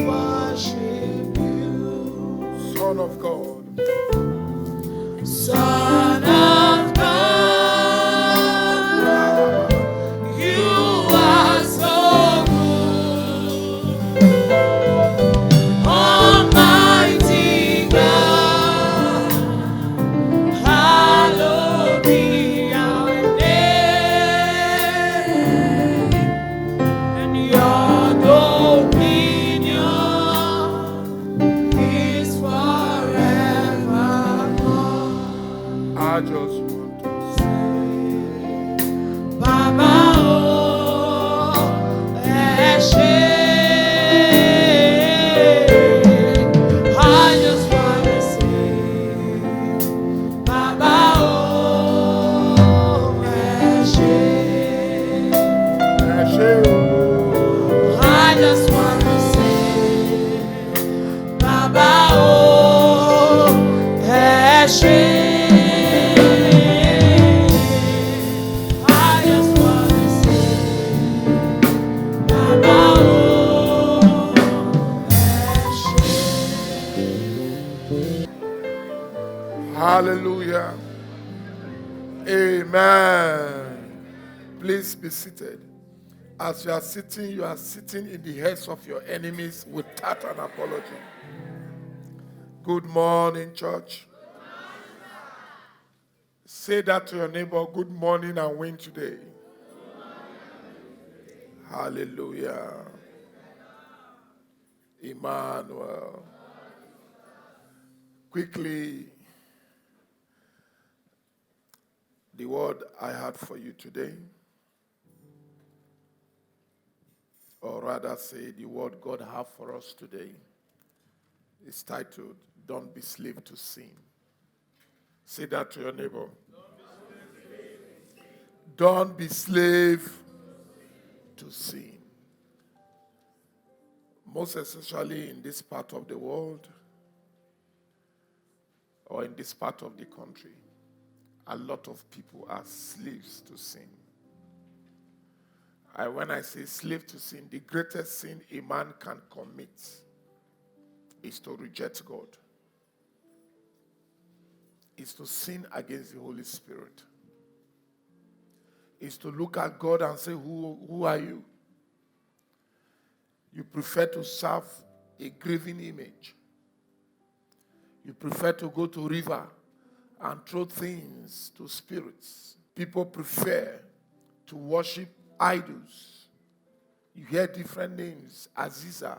worship you. Son of God. Son of God, you are so good. Almighty God, hallowed be your name, and your dominion is forevermore. I just want to say, Baba o Eshe. I just wanna say, Baba o Eshe. I just wanna say, Baba o Eshe. I just wanna say, Baba o Eshe. hallelujah. Amen. Please be seated. As you are sitting in the heads of your enemies without an apology. Good morning, church. Say that to your neighbor, good morning and win today. Hallelujah. Emmanuel. Quickly, the word I had for you today, or rather say the word God have for us today, is titled, Don't Be Slave to Sin. Say that to your neighbor. Don't be slave to sin. Most especially in this part of the world or in this part of the country, a lot of people are slaves to sin. When I say slave to sin, the greatest sin a man can commit is to reject God, is to sin against the Holy Spirit, is to look at God and say, who are you? You prefer to serve a graven image. You prefer to go to river and throw things to spirits. People prefer to worship idols. You hear different names: Aziza,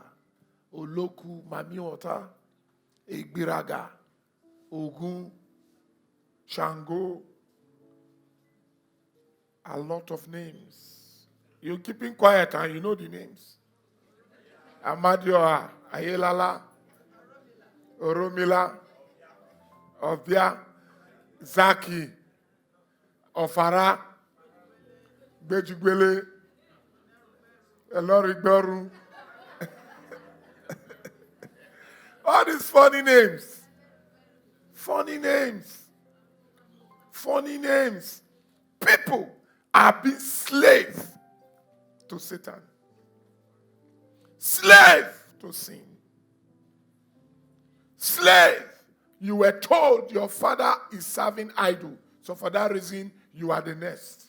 Oloku, Mamiota, Egbiraga, Ogun, Shango. A lot of names. You're keeping quiet and you know the names. Amadioha, Ayelala, Oromila, Obia, Zaki, Ofara, Bejugbele, Elorigboru. All these funny names. Funny names. Funny names. People are being slaves to Satan. Slave to sin. Slave. You were told your father is serving idol. So for that reason, you are the next.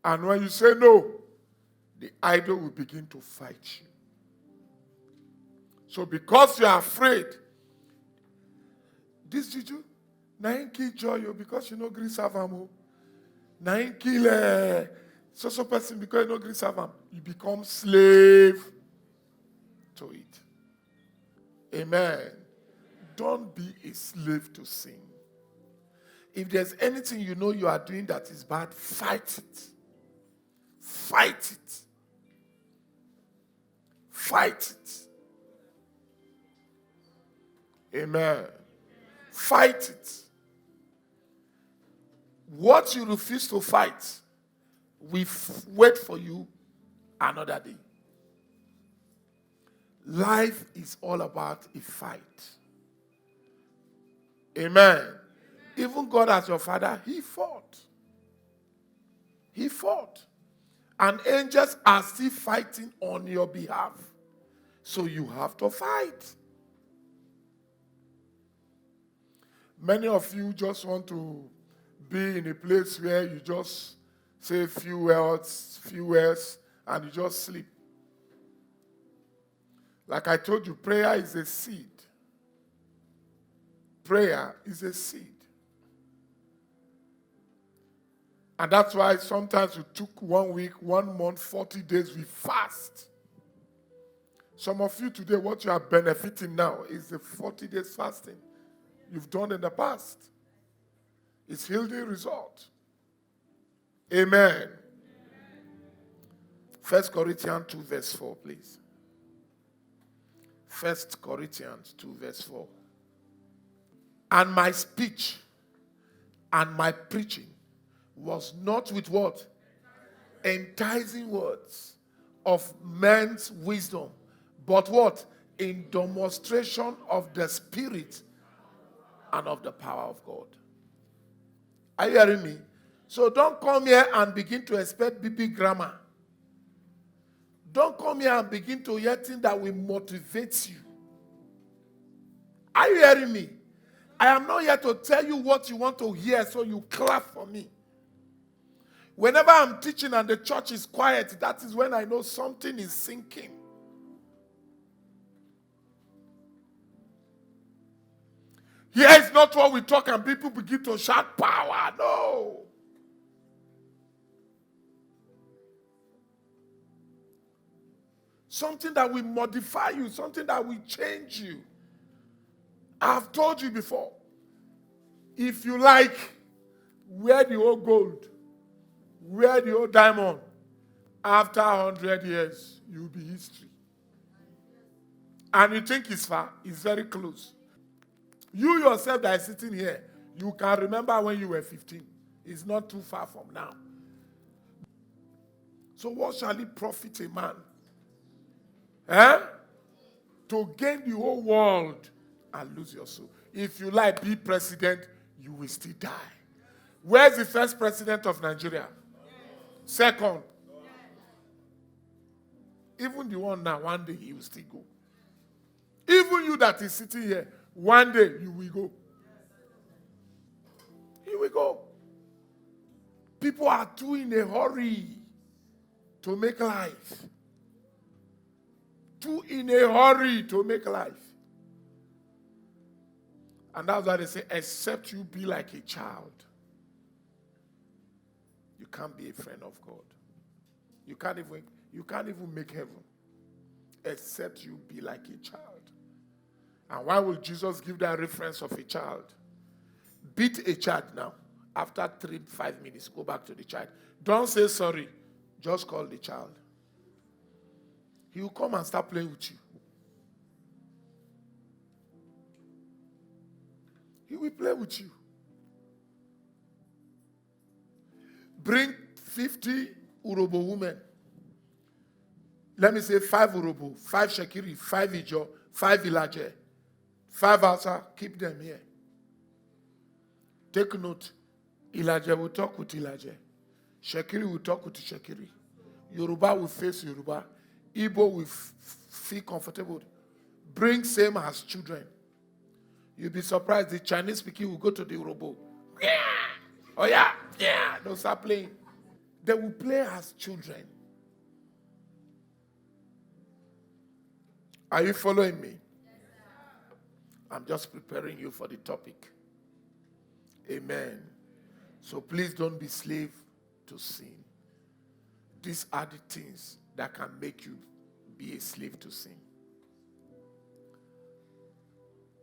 And when you say no, the idol will begin to fight you. So because you are afraid, this juju, na him kill joy because you no gree serve am. Na him kill so person because you no gree serve am. You become slave to it. Amen. Don't be a slave to sin. If there's anything you know you are doing that is bad, fight it. Fight it. Fight it. Amen. Fight it. What you refuse to fight, we wait for you another day. Life is all about a fight. Amen. Even God as your father, he fought. He fought. And angels are still fighting on your behalf. So you have to fight. Many of you just want to be in a place where you just say few words, and you just sleep. Like I told you, prayer is a seed. Prayer is a seed. And that's why sometimes we took 1 week, 1 month, 40 days, we fast. Some of you today, what you are benefiting now is the 40 days fasting you've done in the past. It's yielding result. Amen. 1 Corinthians 2 verse 4, please. 1 Corinthians 2 verse 4. And my speech and my preaching was not with what? Enticing words of men's wisdom, but what? In demonstration of the Spirit and of the power of God. Are you hearing me? So don't come here and begin to expect BB grammar. Don't come here and begin to hear things that will motivate you. Are you hearing me? I am not here to tell you what you want to hear so you clap for me. Whenever I'm teaching and the church is quiet, that is when I know something is sinking. Here is not what we talk and people begin to shout power. No. Something that will modify you, something that will change you. I've told you before, if you like, wear the old gold, wear the old diamond. After 100 years, you'll be history. And you think it's far, it's very close. You yourself that is sitting here, you can remember when you were 15. It's not too far from now. So what shall it profit a man? To gain the whole world and lose your soul. If you like be president, you will still die. Where's the first president of Nigeria? Second. Even the one now, one day he will still go. Even you that is sitting here, one day you will go. You will go. People are too in a hurry to make life. Too in a hurry to make life. And that's why they say, except you be like a child, you can't be a friend of God. You can't even make heaven, except you be like a child. And why will Jesus give that reference of a child? Beat a child now. After 3-5 minutes, go back to the child. Don't say sorry. Just call the child. He will come and start playing with you. He will play with you. Bring 50 Urobo women. Let me say 5 Urobo, 5 Shekiri, 5 Ijo, 5 Ilaje, 5 Hausa. Keep them here. Take note. Ilaje will talk with Ilaje. Shekiri will talk with Shekiri. Yoruba will face Yoruba. Igbo will feel comfortable. Bring same as children. You'll be surprised the Chinese speaking will go to the Urobo. Yeah. Oh yeah, yeah. They'll start playing. They will play as children. Are you following me? I'm just preparing you for the topic. Amen. So please don't be slave to sin. These are the things that can make you be a slave to sin.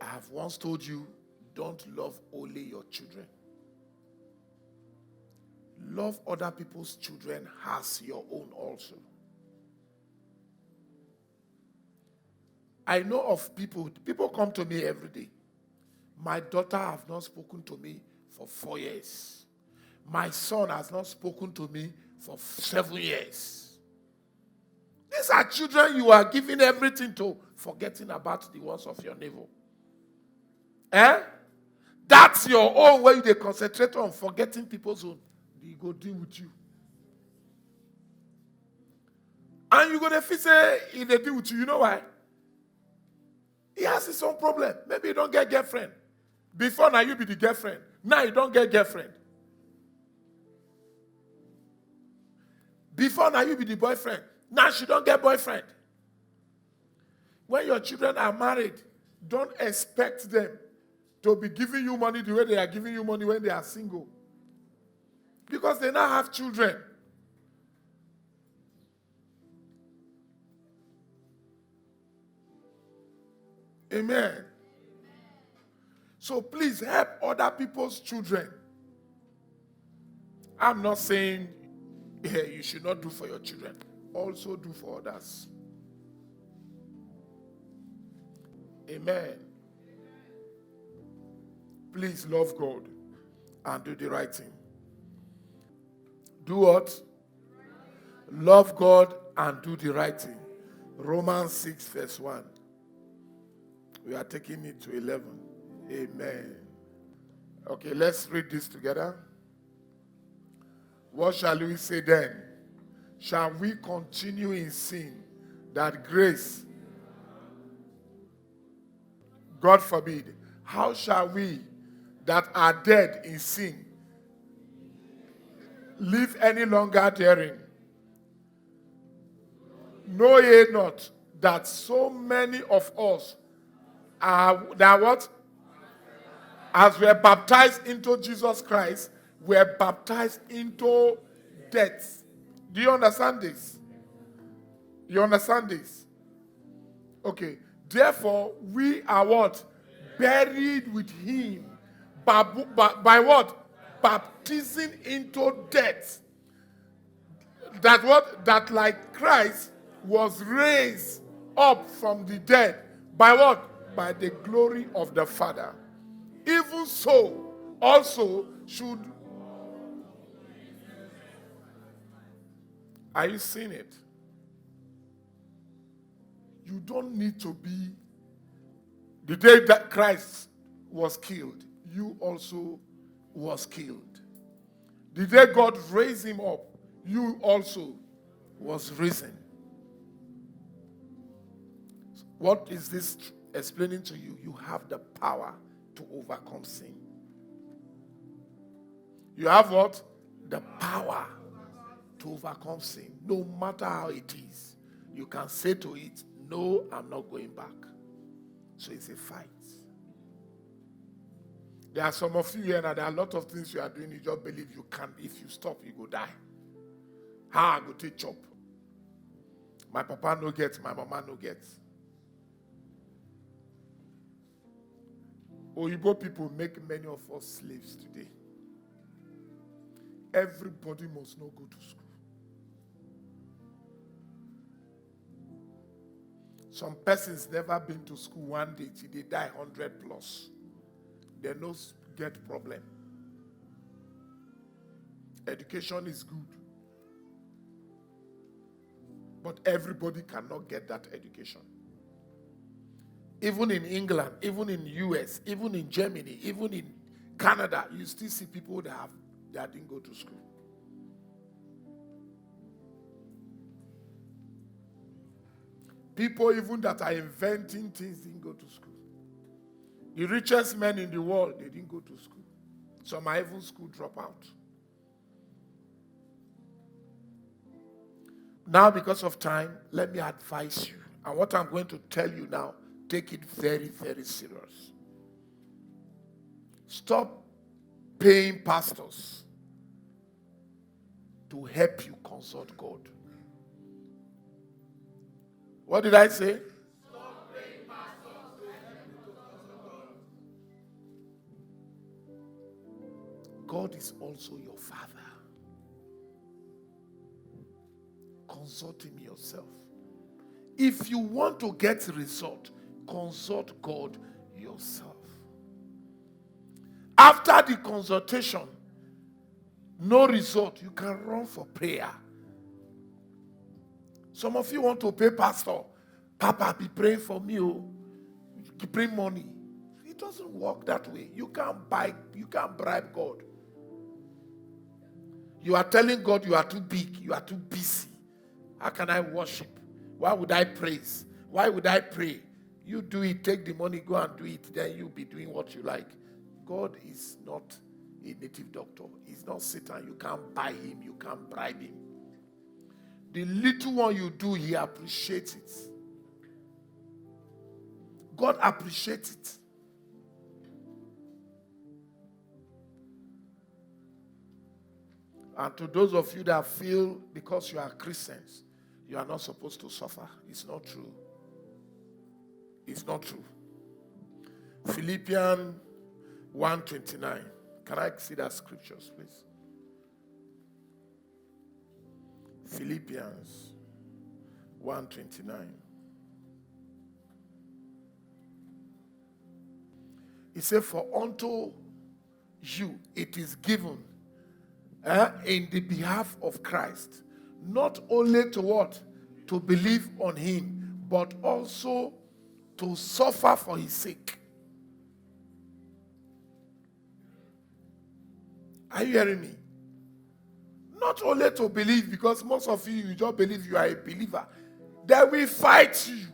I have once told you, don't love only your children. Love other people's children as your own also. I know of people come to me every day. My daughter has not spoken to me for 4 years. My son has not spoken to me for 7 years. These are children you are giving everything to, forgetting about the ones of your neighbor. That's your own way they concentrate on forgetting people's own. They go deal with you. And you go to say if they deal with you, you know why? He has his own problem. Maybe you don't get girlfriend. Before now you be the girlfriend. Now you don't get girlfriend. Before now you be the boyfriend. Now she don't get boyfriend. When your children are married, don't expect them to be giving you money the way they are giving you money when they are single. Because they now have children. Amen. So please help other people's children. I'm not saying you should not do for your children. Also do for others. Amen. Please love God and do the right thing. Do what? Love God and do the right thing. Romans 6 verse 1. We are taking it to 11. Amen. Okay, let's read this together. What shall we say then? Shall we continue in sin that grace? God forbid. How shall we that are dead in sin live any longer therein? Know ye not that so many of us are that what? As we are baptized into Jesus Christ, we are baptized into death. Do you understand this? You understand this? Okay. Therefore, we are what? Buried with him. By what? Baptism into death. That what? That like Christ was raised up from the dead. By what? By the glory of the Father. Even so, also should. Are you seeing it? You don't need to be. The day that Christ was killed, you also was killed. The day God raised him up, you also was risen. What is this explaining to you? You have the power to overcome sin. You have what? The power to overcome sin. No matter how it is, you can say to it, no, I'm not going back. So it's a fight. There are some of you here and there are a lot of things you are doing, you just believe you can. If you stop, you go die. How I go take chop? My papa no get, my mama no get. Oyibo people make many of us slaves today. Everybody must not go to school. Some persons never been to school one day till they die 100 plus. They no get problem. Education is good. But everybody cannot get that education. Even in England, even in US, even in Germany, even in Canada, you still see people that didn't go to school. People even that are inventing things didn't go to school. The richest men in the world, they didn't go to school. Some are even school dropout. Now, because of time, let me advise you. And what I'm going to tell you now, take it very, very serious. Stop paying pastors to help you consult God. What did I say? Stop paying pastors to help you consult God. God is also your Father. Consult him yourself. If you want to get a result, consult God yourself. After the consultation, no result, you can run for prayer. Some of you want to pay pastor. Papa, be praying for me. You bring money. It doesn't work that way. You can't bribe God. You are telling God you are too big, you are too busy. How can I worship? Why would I praise? Why would I pray? You do it, take the money, go and do it, then you'll be doing what you like. God is not a native doctor. He's not Satan. You can't buy him. You can't bribe him. The little one you do, he appreciates it. God appreciates it. And to those of you that feel because you are Christians, you are not supposed to suffer, it's not true. It's not true. Philippians 1:29. Can I see that scriptures, please? Philippians 1:29. He said, for unto you it is given in the behalf of Christ, not only to what? To believe on him, but also to suffer for his sake. Are you hearing me? Not only to believe, because most of you just believe you are a believer. They will fight you.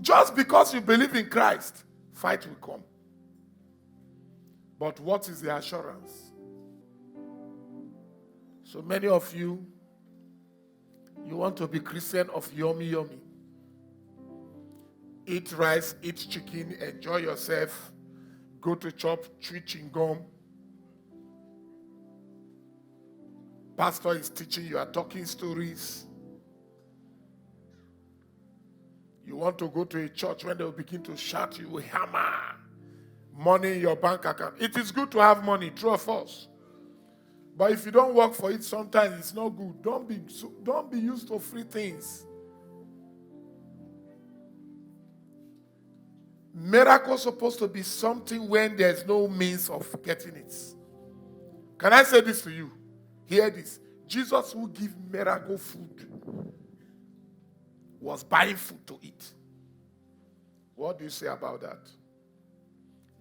Just because you believe in Christ, fight will come. But what is the assurance? So many of you, you want to be Christian of yummy yummy. Eat rice, eat chicken, enjoy yourself, go to church, chew chewing gum. Pastor is teaching, you are talking stories. You want to go to a church when they will begin to shout, you will hammer money in your bank account. It is good to have money, true or false. But if you don't work for it, sometimes it's not good. Don't be used to free things. Miracle is supposed to be something when there's no means of getting it. Can I say this to you? Hear this. Jesus, who give miracle food, was buying food to eat. What do you say about that?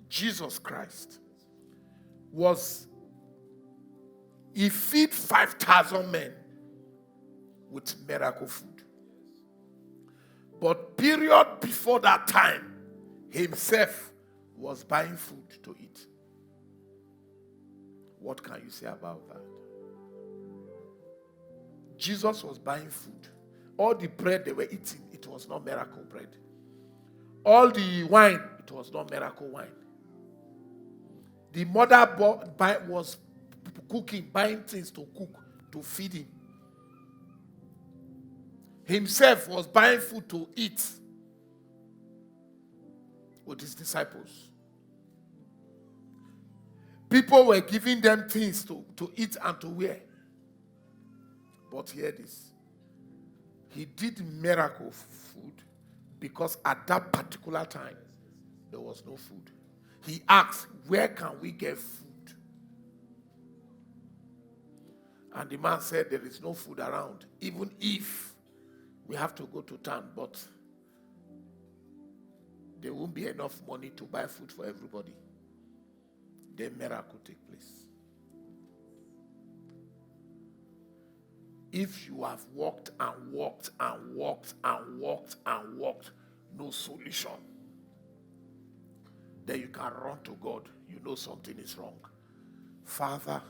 Jesus Christ he feed 5,000 men with miracle food. But period before that time, himself was buying food to eat. What can you say about that? Jesus was buying food. All the bread they were eating, it was not miracle bread. All the wine, it was not miracle wine. The mother was cooking, buying things to cook, to feed him. Himself was buying food to eat with his disciples. People were giving them things to eat and to wear. But hear this. He did miracle food because at that particular time, there was no food. He asked, where can we get food? And the man said, there is no food around, even if we have to go to town, but there won't be enough money to buy food for everybody. The miracle take place. If you have walked and walked and walked and walked and walked, no solution, then you can run to God. You know something is wrong. Father,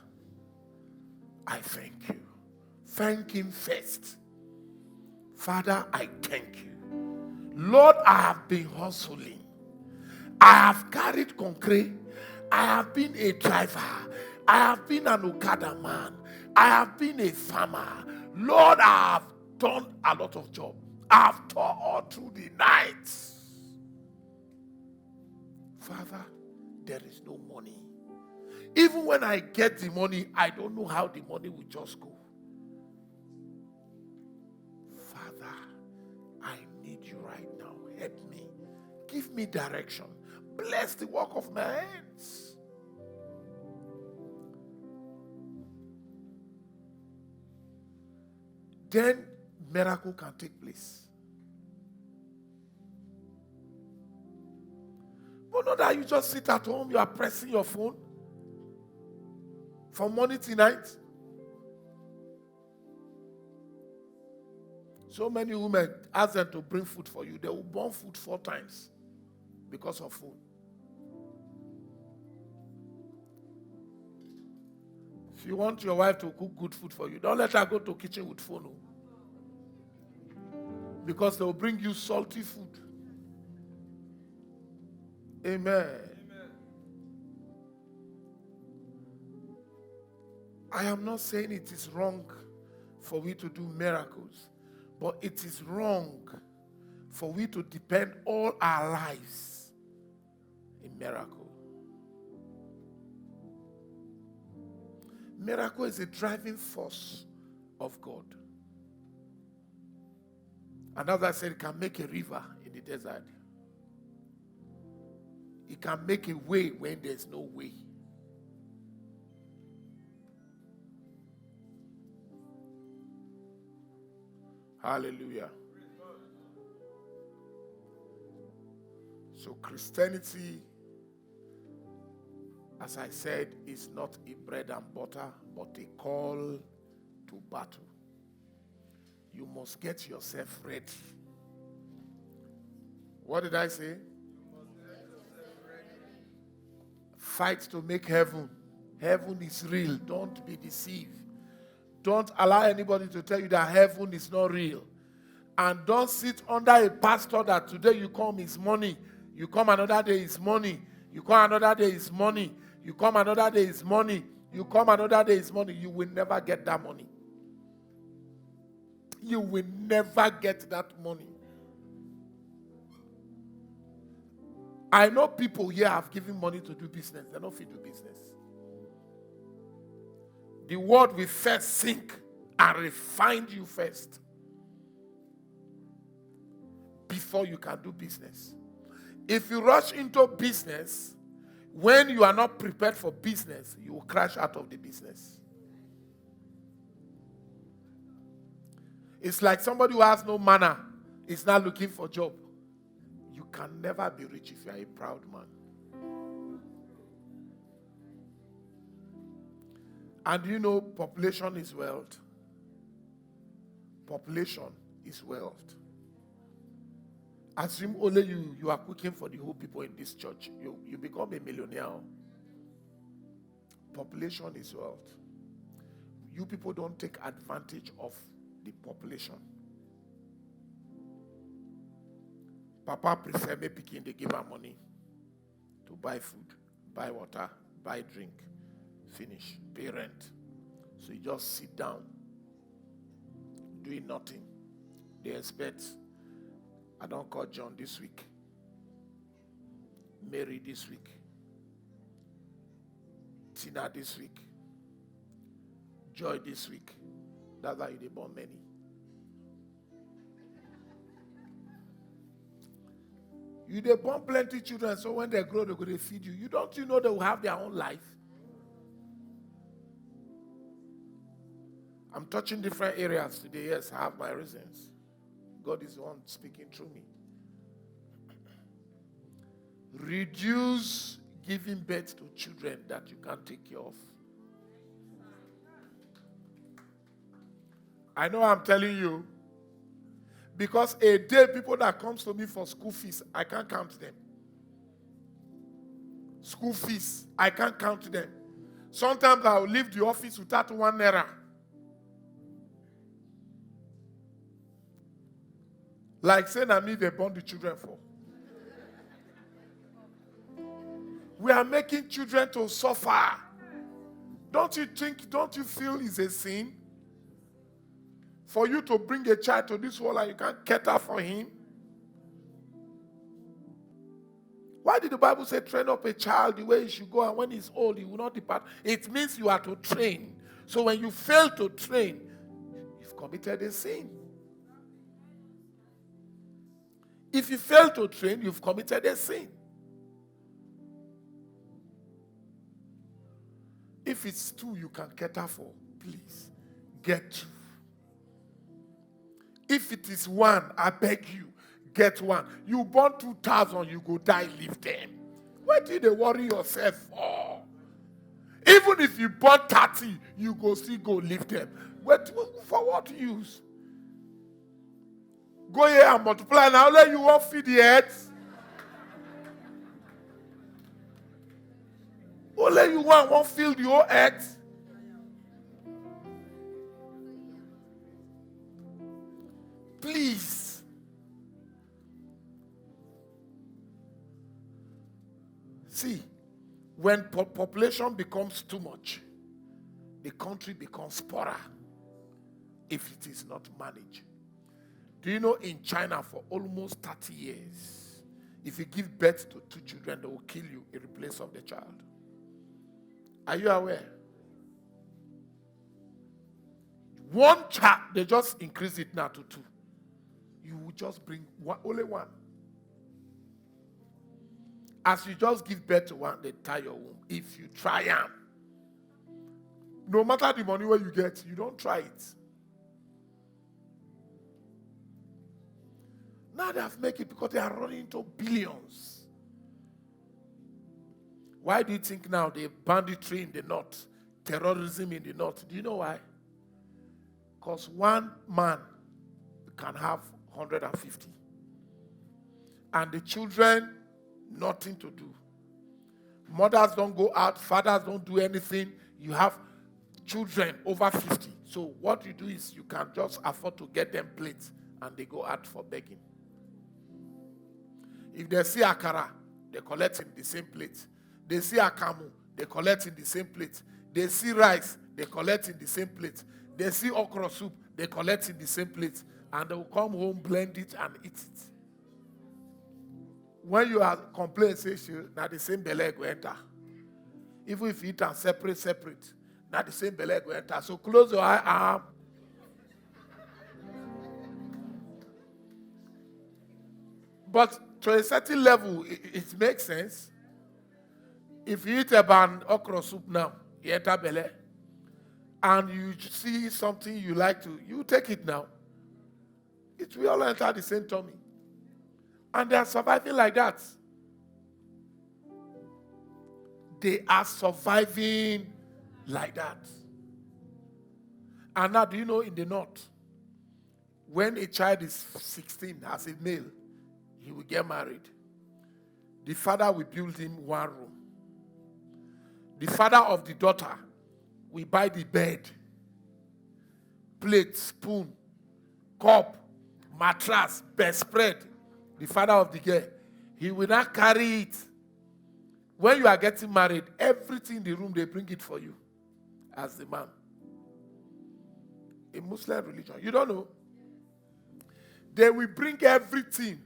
I thank you. Thank him first. Father, I thank you. Lord, I have been hustling. I have carried concrete. I have been a driver. I have been an Okada man. I have been a farmer. Lord, I have done a lot of job. I have taught all through the night. Father, there is no money. Even when I get the money, I don't know how the money will just go. Father, I need you right now. Help me. Give me direction. Bless the work of my hands. Then miracle can take place. But not that you just sit at home, you are pressing your phone from morning till night. So many women ask them to bring food for you. They will burn food 4 times because of food. If you want your wife to cook good food for you, don't let her go to kitchen with phone. Because they will bring you salty food. Amen. I am not saying it is wrong for we to do miracles, but it is wrong for we to depend all our lives in miracle. Miracle is a driving force of God. And as I said, it can make a river in the desert. It can make a way when there's no way. Hallelujah. So Christianity, as I said, is not a bread and butter, but a call to battle. You must get yourself ready. What did I say? Fight to make heaven. Heaven is real. Don't be deceived. Don't allow anybody to tell you that heaven is not real. And don't sit under a pastor that today you come is money. You come another day is money. You come another day is money. You come another day is money. You come another day is money. You will never get that money. You will never get that money. I know people here have given money to do business. They're not fit to do business. The word will first sink and refine you first before you can do business. If you rush into business, when you are not prepared for business, you will crash out of the business. It's like somebody who has no manner is now looking for a job. You can never be rich if you are a proud man. And you know, population is wealth. Population is wealth. Assume only you are cooking for the whole people in this church. You become a millionaire. Population is wealth. You people don't take advantage of the population. Papa prefer me picking, they give her money to buy food, buy water, buy drink, finish, pay rent. So you just sit down, doing nothing. They expect, I don't call John this week, Mary this week, Tina this week, Joy this week. That's how they born many. You they born plenty children, so when they grow, they're going to feed you. You know they will have their own life. I'm touching different areas today. Yes, I have my reasons. God is the one speaking through me. Reduce giving birth to children that you can't take care of. I know I'm telling you. Because a day people that comes to me for school fees, I can't count them. School fees, I can't count them. Sometimes I will leave the office without 1 naira. Like saying I mean they born the children for. We are making children to suffer. Don't you feel it's a sin? For you to bring a child to this world and you can't cater for him? Why did the Bible say train up a child the way he should go, and when he's old he will not depart? It means you are to train. So when you fail to train, you've committed a sin. If you fail to train, you've committed a sin. If it's 2 you can cater for, please get 2. If it is 1, I beg you, get 1. You born 2,000, you go die, leave them. Why did you worry yourself for? Even if you born 30, you go still go leave them. But for what use? Go here and multiply. Now let you won't feed the earth. Only you won't fill the whole earth. Please. See, when population becomes too much, the country becomes poorer if it is not managed. Do you know in China for almost 30 years, if you give birth to 2 children, they will kill you in place of the child? Are you aware? One child, they just increase it now to 2. You will just bring only one. As you just give birth to one, they tie your womb. If you try them, no matter the money where you get, you don't try it. Now they have made it because they are running into billions. Why do you think now the banditry in the north, terrorism in the north? Do you know why? Because one man can have 150. And the children, nothing to do. Mothers don't go out, fathers don't do anything. You have children over 50. So what you do is you can just afford to get them plates and they go out for begging. If they see akara, they collect in the same plate. They see akamu, they collect in the same plate. They see rice, they collect in the same plate. They see okra soup, they collect in the same plate. And they will come home, blend it, and eat it. When you are complaining, say, now the same belly will enter. Even if you eat and separate, now the same belly will enter. So close your eye. But to a certain level, it makes sense. If you eat a okra soup now, you enter belly, and you see something you like to, you take it now. It will all enter the same tummy. And they are surviving like that. They are surviving like that. And now, do you know in the north, when a child is 16 as a male, he will get married. The father will build him one room. The father of the daughter will buy the bed, plate, spoon, cup, mattress, bedspread. The father of the girl, he will not carry it. When you are getting married, everything in the room, they bring it for you as the man. A Muslim religion. You don't know? They will bring everything.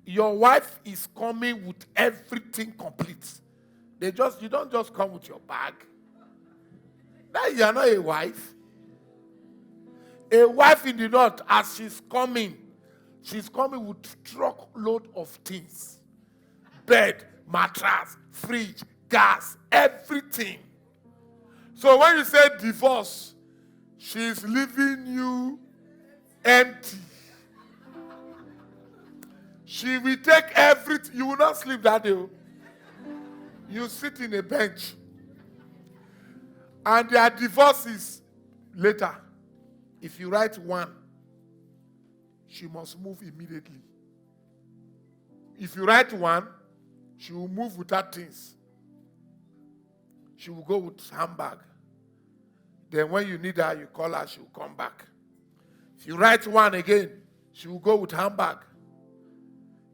Your wife is coming with everything complete. You don't just come with your bag. Now you are not a wife. A wife in the north, as she's coming with truckload of things. Bed, mattress, fridge, gas, everything. So when you say divorce, she's leaving you empty. She will take everything. You will not sleep that day. You sit in a bench. And their divorce is later. If you write 1, she must move immediately. If you write 1, she will move without things. She will go with handbag. Then when you need her, you call her, she will come back. If you write 1 again, she will go with handbag.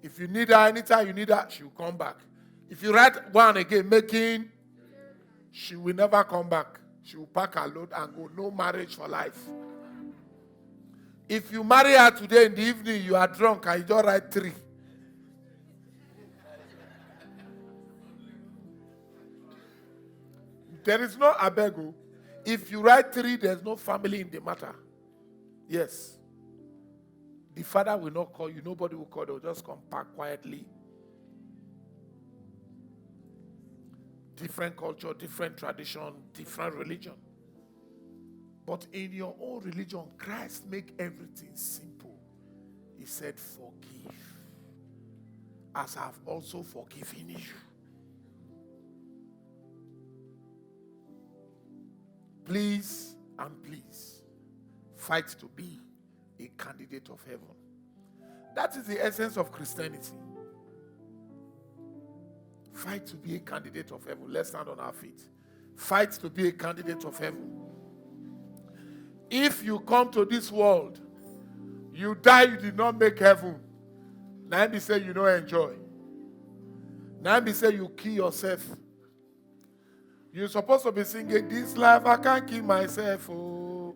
If you need her, anytime you need her, she will come back. If you write 1 again, she will never come back. She will pack her load and go. No marriage for life. If you marry her today in the evening, you are drunk and you don't write 3. There is no abego. If you write 3, there's no family in the matter. Yes. The father will not call you. Nobody will call. They'll just come back quietly. Different culture, different tradition, different religion. But in your own religion, Christ make everything simple. He said, forgive, as I have also forgiven you. Please and please, fight to be a candidate of heaven. That is the essence of Christianity. Fight to be a candidate of heaven. Let's stand on our feet. Fight to be a candidate of heaven. If you come to this world, you die, you did not make heaven. Now be say you don't enjoy. Now be say you kill yourself. You're supposed to be singing, this life I can't kill myself. Oh,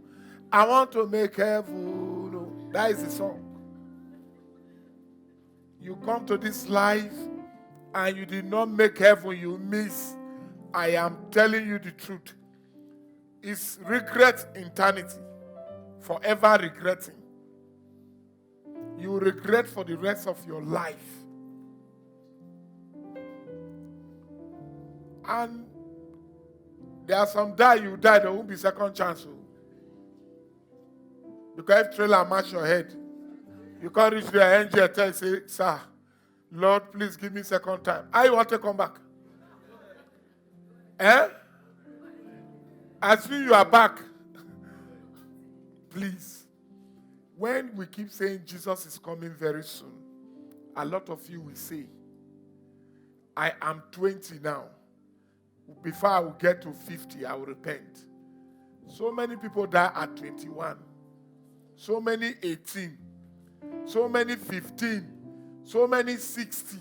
I want to make heaven. No, that is the song. You come to this life and you did not make heaven, you miss. I am telling you the truth. It's regret eternity. Forever regretting. You regret for the rest of your life. And there are some you die, there won't be second chance. Because if trailer match your head, you can't reach the angel and tell, say, sir, Lord, please give me second time. I want to come back. As soon you are back, please. When we keep saying Jesus is coming very soon, a lot of you will say, I am 20 now. Before I will get to 50, I will repent. So many people die at 21. So many 18. So many 15. So many 60.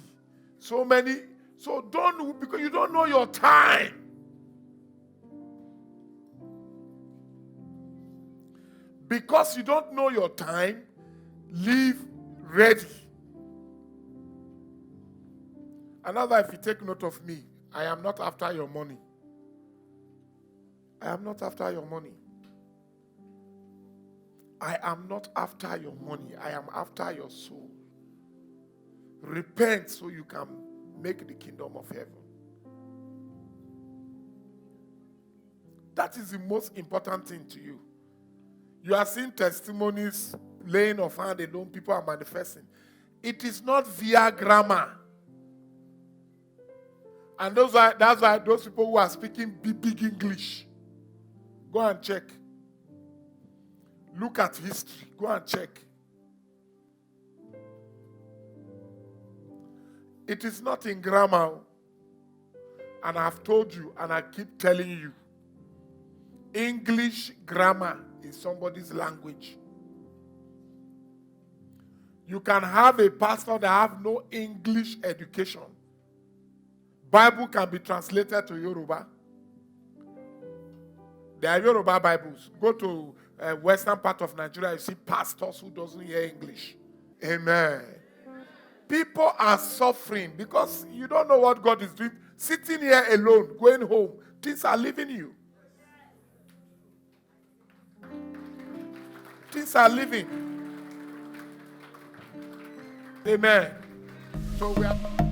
So many. So don't, because you don't know your time. Because you don't know your time, live ready. Another, if you take note of me, I am not after your money. I am not after your money. I am not after your money. I am after your soul. Repent so you can make the kingdom of heaven. That is the most important thing to you. You are seeing testimonies, laying of hand alone, people are manifesting. It is not via grammar. And that's why those people who are speaking big English, go and check. Look at history. Go and check. It is not in grammar. And I've told you, and I keep telling you, English grammar is somebody's language. You can have a pastor that have no English education. Bible can be translated to Yoruba. There are Yoruba Bibles. Go to western part of Nigeria, you see pastors who doesn't hear English. Amen. People are suffering because you don't know what God is doing. Sitting here alone, going home, things are leaving you. Things are leaving. Amen. So we are...